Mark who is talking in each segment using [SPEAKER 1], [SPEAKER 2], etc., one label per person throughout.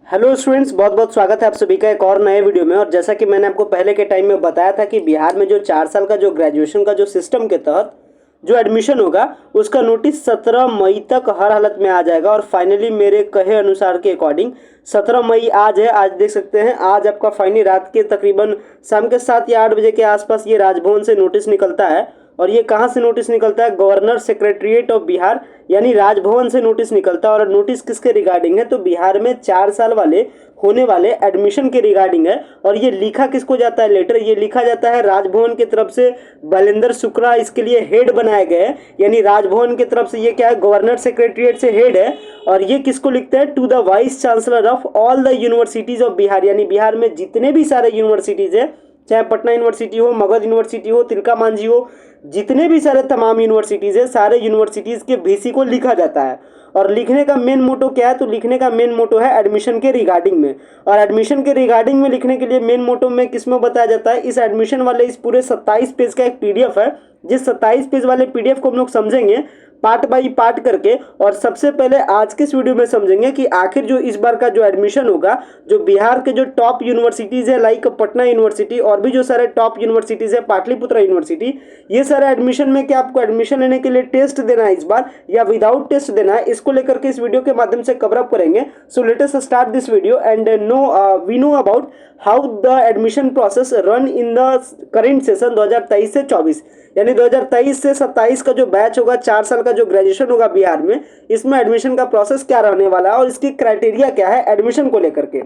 [SPEAKER 1] Hello students, बहुत बहुत स्वागत है आप सभी का एक और नए वीडियो में। और जैसा कि मैंने आपको पहले के टाइम में बताया था कि बिहार में जो 4 साल का जो ग्रेजुएशन का जो सिस्टम के तहत जो एडमिशन होगा उसका नोटिस 17 मई तक हर हालत में आ जाएगा। और फाइनली मेरे कहे अनुसार के अकॉर्डिंग 17 मई आज है। आज देख सकते हैं, आज आपका फाइनली रात के तकरीबन शाम के 7 या 8 बजे के आसपास ये राजभवन से नोटिस निकलता है। और ये कहाँ से नोटिस निकलता है? गवर्नर सेक्रेटरीट ऑफ बिहार यानी राजभवन से नोटिस निकलता है। और नोटिस किसके रिगार्डिंग है? तो बिहार में 4 साल वाले होने वाले एडमिशन के रिगार्डिंग है। और ये लिखा किसको जाता है लेटर? ये लिखा जाता है राजभवन की तरफ से। बलेंद्र शुक्ला इसके लिए हेड बनाए गए हैं, यानी राजभवन की तरफ से ये क्या है, गवर्नर सेक्रेटरीट से हेड है। और ये किसको लिखते हैं? To the vice chancellor of all the universities of Bihar, यानी बिहार में जितने भी सारे यूनिवर्सिटीज है, चाहे पटना यूनिवर्सिटी हो, मगध यूनिवर्सिटी हो, तिलका मांझी हो, जितने भी सारे तमाम यूनिवर्सिटीज़ है, सारे यूनिवर्सिटीज़ के वीसी को लिखा जाता है। और लिखने का मेन मोटो क्या है? तो लिखने का मेन मोटो है एडमिशन के रिगार्डिंग में। और एडमिशन के रिगार्डिंग में लिखने के लिए मेन मोटो में किस में बताया जाता है? इस एडमिशन वाले इस पूरे 27 पेज का एक पीडीएफ है। जिस 27 पेज वाले पीडीएफ को हम लोग समझेंगे पार्ट बाई पार्ट करके। और सबसे पहले आज के इस वीडियो में समझेंगे कि आखिर जो इस बार का जो एडमिशन होगा, जो बिहार के जो टॉप यूनिवर्सिटीज़ है लाइक पटना यूनिवर्सिटी और भी जो सारे टॉप यूनिवर्सिटीज़ है, पाटलिपुत्र यूनिवर्सिटी, ये सारे एडमिशन में क्या आपको एडमिशन लेने के लिए टेस्ट देना है इस बार या विदाउट टेस्ट देना है, इसको लेकर के इस वीडियो के माध्यम से कवर अप करेंगे। So let us start this video and we know about how the admission process run in the current session 2023 से 24, यानी 2023 से 27 का जो बैच होगा, 4 साल का जो ग्रेजुएशन होगा बिहार में, इसमें एडमिशन का प्रोसेस क्या रहने वाला है और इसकी क्राइटेरिया क्या है एडमिशन को लेकर के।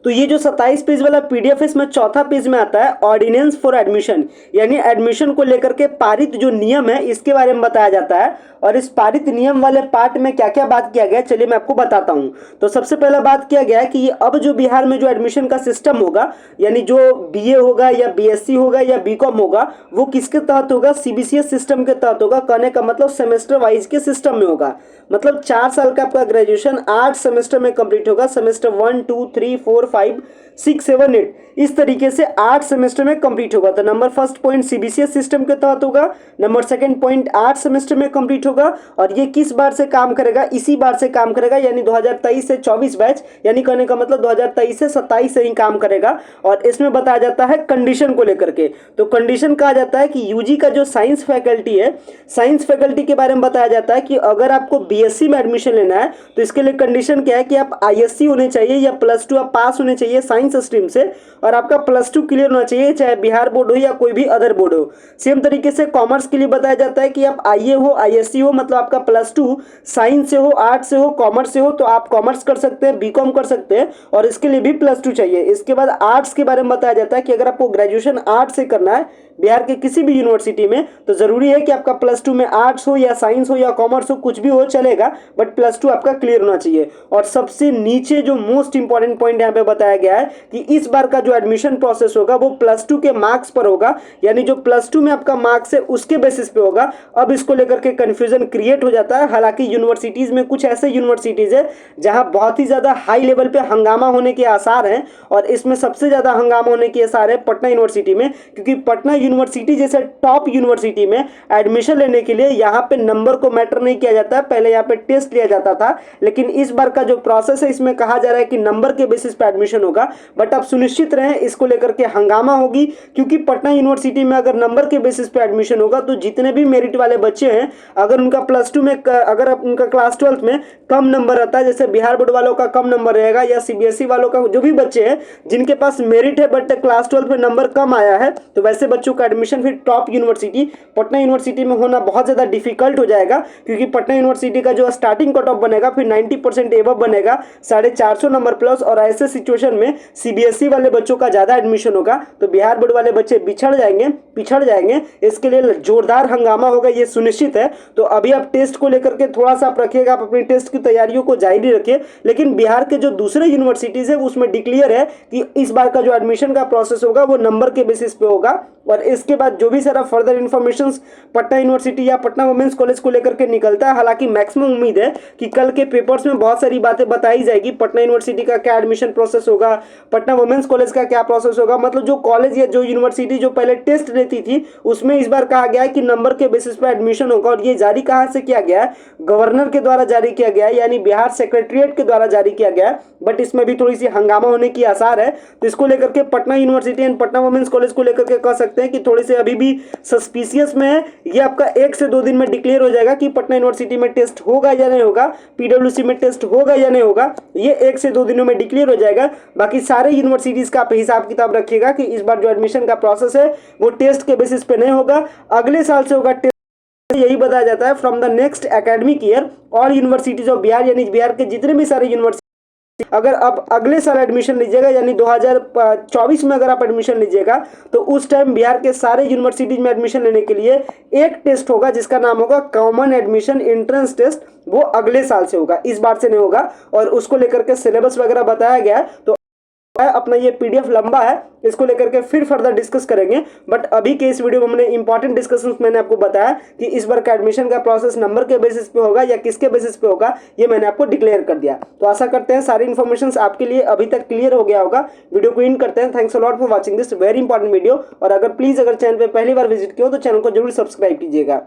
[SPEAKER 1] तो ये जो 27 पेज वाला पीडीएफ है, इसमें चौथा पेज में आता है ऑर्डिनेंस फॉर एडमिशन, यानी एडमिशन को लेकर के पारित जो नियम है इसके बारे में बताया जाता है। और इस पारित नियम वाले पार्ट में क्या क्या बात किया गया है, चलिए मैं आपको बताता हूं। तो सबसे पहला बात किया गया है कि अब जो बिहार में जो एडमिशन का सिस्टम होगा, यानी जो बीए होगा या बीएससी होगा या बीकॉम होगा, वो किसके तहत होगा? सीबीसीएस सिस्टम के तहत होगा। कहने का मतलब सेमेस्टर वाइज के सिस्टम में होगा। मतलब 4 साल का आपका ग्रेजुएशन 8 सेमेस्टर में कंप्लीट होगा। सेमेस्टर 1, 2, 3, 4, 5, 6, 7, 8 इस तरीके से 8 सेमेस्टर में कंप्लीट होगा। तो number first point CBCS system के तहत होगा। नंबर सेकंड पॉइंट 8 सेमेस्टर में कंप्लीट होगा। और ये किस बार से काम करेगा? इसी बार से काम करेगा, यानी 2023 से 24 बैच, यानी कहने का मतलब 2023 से 27 से ही काम करेगा। और इसमें बताया जाता है कंडीशन को लेकर के। तो कंडीशन कहा जाता है कि यूजी का जो साइंस फैकल्टी है, साइंस फैकल्टी के बारे में बताया जाता है कि अगर आपको बीएससी में एडमिशन लेना है तो इसके लिए कंडीशन क्या है कि आप आईएससी होने चाहिए या +2 आप पास होने चाहिए साइंस स्ट्रीम से, और आपका +2 क्लियर होना चाहिए, चाहे बिहार बोर्ड हो या कोई भी अदर बोर्ड हो। सेम तरीके से कॉमर्स के लिए बताया जाता है कि आप आईए हो, आईएससी हो, मतलब आपका +2 साइंस से हो, आर्ट्स से हो, कॉमर्स से हो तो आप कॉमर्स कर सकते हैं, बीकॉम कर सकते हैं, और इसके लिए भी +2 चाहिए। इसके बाद आर्ट्स के बारे में बताया जाता है कि अगर आपको ग्रेजुएशन आर्ट्स से करना है बिहार के किसी भी यूनिवर्सिटी में, तो जरूरी है कि आपका +2 में आर्ट्स हो या साइंस हो या कॉमर्स हो, कुछ भी हो चलेगा, बट +2 आपका क्लियर होना चाहिए। और सबसे नीचे जो मोस्ट इंपॉर्टेंट पॉइंट यहाँ पे बताया गया है कि इस बार का जो एडमिशन प्रोसेस होगा वो +2 के मार्क्स पर होगा, यानी जो +2 में आपका मार्क्स है उसके बेसिस पे होगा। अब इसको लेकर के कंफ्यूजन क्रिएट हो जाता है। हालांकि यूनिवर्सिटीज में कुछ ऐसे यूनिवर्सिटीज है जहां बहुत ही ज्यादा हाई लेवल पे हंगामा होने के आसार हैं, और इसमें सबसे ज्यादा हंगामा होने के आसार है पटना यूनिवर्सिटी में, क्योंकि पटना यूनिवर्सिटी जैसे टॉप यूनिवर्सिटी में एडमिशन लेने के लिए यहाँ पे नंबर को मैटर नहीं किया जाता है, पहले यहाँ पे टेस्ट लिया जाता था। लेकिन इस बार का जो प्रोसेस है इसमें कहा जा रहा है कि नंबर के बेसिस पे एडमिशन होगा। बट आप सुनिश्चित रहें, इसको लेकर के हंगामा होगी, क्योंकि पटना यूनिवर्सिटी में अगर नंबर के बेसिस पे एडमिशन होगा तो जितने भी मेरिट वाले बच्चे हैं, अगर उनका +2 में अगर उनका क्लास 12 में कम नंबर रहता है, जैसे बिहार बोर्ड वालों का कम नंबर रहेगा या सीबीएसई वालों का, जो भी बच्चे हैं जिनके पास मेरिट है बट क्लास 12 में नंबर कम आया है, तो वैसे बच्चों का एडमिशन फिर टॉप यूनिवर्सिटी पटना यूनिवर्सिटी में होना बहुत ज़्यादा डिफिकल्ट हो जाएगा। क्योंकि पटना यूनिवर्सिटी का जो स्टार्टिंग कट ऑफ बनेगा फिर 90% एबव बनेगा, 450 नंबर प्लस। और ऐसे सिचुएशन में सीबीएसई वाले बच्चों का ज़्यादा एडमिशन होगा तो बिहार बोर्ड वाले बच्चे पिछड़ जाएंगे। इसके लिए जोरदार हंगामा होगा, ये सुनिश्चित है। तो अभी आप टेस्ट को लेकर के थोड़ा सा आप रखिएगा, आप अपनी टेस्ट की तैयारियों को जारी रखिए। लेकिन बिहार के जो दूसरे यूनिवर्सिटीज़ है उसमें डिक्लेयर है कि इस बार का जो एडमिशन का प्रोसेस होगा वो नंबर के बेसिस पे होगा। और इसके बाद जो भी सारा फर्दर इन्फॉर्मेशन पटना यूनिवर्सिटी या पटना वुमेन्स कॉलेज को लेकर के निकलता है, हालांकि मैक्सिमम उम्मीद है कि कल के पेपर्स में बहुत सारी बातें बताई जाएगी, पटना यूनिवर्सिटी का क्या एडमिशन प्रोसेस प्रोसेस होगा, पटना वुमेन्स कॉलेज का क्या प्रोसेस होगा। मतलब जो कॉलेज या जो यूनिवर्सिटी जो पहले टेस्ट लेती थी उसमें इस बार कहा गया है कि नंबर के बेसिस पर एडमिशन होगा। और ये जारी कहाँ से किया गया है, गवर्नर के द्वारा जारी किया गया है, यानी बिहार सेक्रेटरीट के द्वारा जारी किया गया है। बट इसमें भी थोड़ी सी हंगामा होने की आसार है, तो इसको लेकर के Patna university and Patna women's college को लेकर के कह सकते हैं कि थोड़ी से अभी भी सस्पिशियस में है। ये आपका 1 से 2 दिन में डिक्लेयर हो जाएगा कि पटना यूनिवर्सिटी में टेस्ट होगा या नहीं होगा, पीडब्ल्यूसी में टेस्ट होगा या नहीं होगा, ये 1 से 2 दिनों में डिक्लेयर हो जाएगा। बाकी सारे यूनिवर्सिटीज का आप हिसाब किताब रखिएगा कि इस बार जो एडमिशन का प्रोसेस है वो टेस्ट के बेसिस पे नहीं होगा, अगले साल से होगा। यही बताया जाता है from the next academic year all universities of Bihar, यानी बिहार के जितने भी सारे यूनिवर्सिटी अगर आप अगले साल एडमिशन लीजिएगा यानी 2024 में अगर आप एडमिशन लीजिएगा तो उस टाइम बिहार के सारे यूनिवर्सिटीज में एडमिशन लेने के लिए एक टेस्ट होगा जिसका नाम होगा कॉमन एडमिशन एंट्रेंस टेस्ट। वो अगले साल से होगा, इस बार से नहीं होगा। और उसको लेकर के सिलेबस वगैरह बताया गया है। तो अपना ये पीडीएफ लंबा है, इसको लेकर के फिर फर्दर डिस्कस करेंगे। बट अभी के इस वीडियो में हमने इंपॉर्टेंट डिस्कशंस मैंने आपको बताया कि इस बार का एडमिशन का प्रोसेस नंबर के बेसिस पे होगा या किसके बेसिस पे होगा, ये मैंने आपको डिक्लेयर कर दिया। तो आशा करते हैं सारी इन्फॉर्मेशन आपके लिए अभी तक क्लियर हो गया होगा। वीडियो को एंड करते हैं। Thanks a lot for watching this very important video. और अगर प्लीज अगर चैनल पर पहली बार विजिट किया हो तो चैनल को जरूर सब्सक्राइब कीजिएगा।